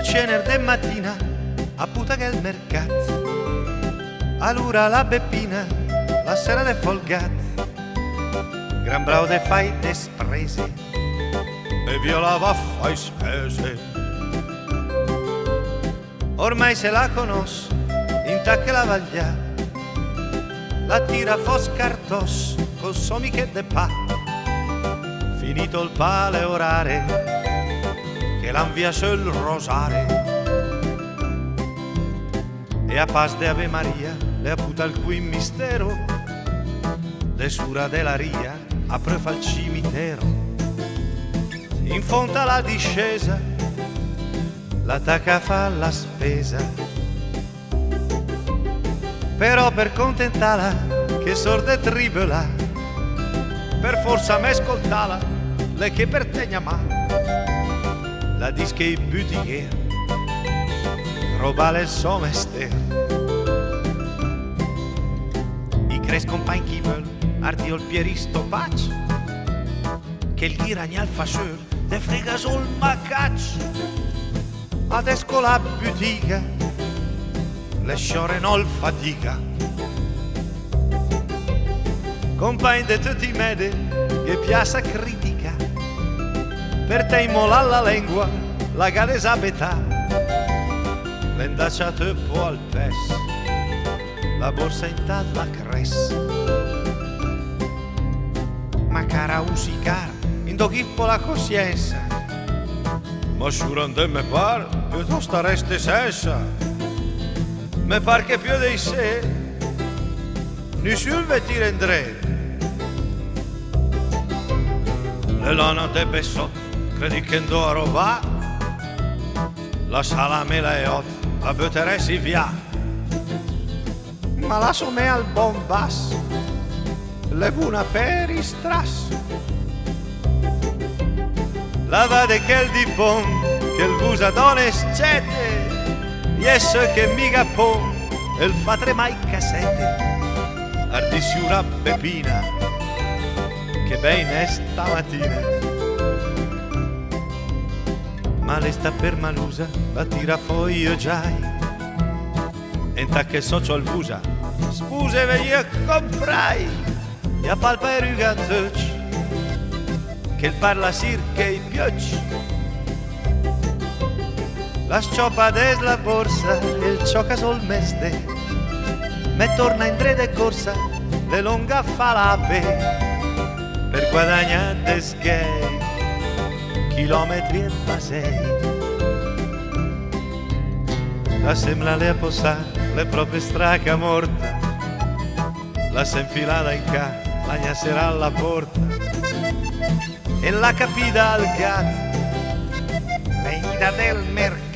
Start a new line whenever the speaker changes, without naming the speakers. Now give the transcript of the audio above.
lo cener de mattina a puta che il mercat, allora la beppina la sera de folgat, gran bravo de fai de sprese e viola va fai spese. Ormai se la conosco, intacca la vaglia, la tira fos cartos col somiche de pa. Finito il pale orare, che l'anvia sul rosare, e a paz de Ave Maria le aputa il cui mistero, de sura della ria apre fa il cimitero. In fonte alla discesa, l'attacca fa la spesa, però per contentarla che sorde tribela, per forza me ascoltala, le che per te ma la dische i butiche, roba le so mester. I cres compagni chi vuol, ardio il pieristo pac, che il ghiragna al fascior, te frega sul macac. Adesso la butica, le sciore non fatica. Compagni di tutti i medi, che piazza critica, per te immola la lingua, la galesa betà, l'endaccia te può al pes, la borsa in la cres. Ma cara usi cara, in doghippo la coscienza, ma surante me par, piuttosto resti senza, me par che più di sé, nessun vetire indre. Le lana te besso, credi che andò a roba, la salame la e ot, la butteresti via, ma la me al bon bas, le buona per i stras. La vade che il dipon, che il busa d'onescete, yes che mica pon, e il fatre mai cassette, ardisiura pepina, che bene stamattina. Ma le sta per malusa, la tira fuori io giai, e che socio al busa, spuse ve io comprai, e a palpa e rugatocci, che il parla sir che i pioggi. La sciopa des la borsa, il cioca sul meste, me torna in drede corsa, le longa fa la per guadagnare de sgay, chilometri e pasei. La sembra le posa, le proprie straca morta, la s'infilata in ca, la gnasserà alla porta, e la capita al gatto, venida del mercato.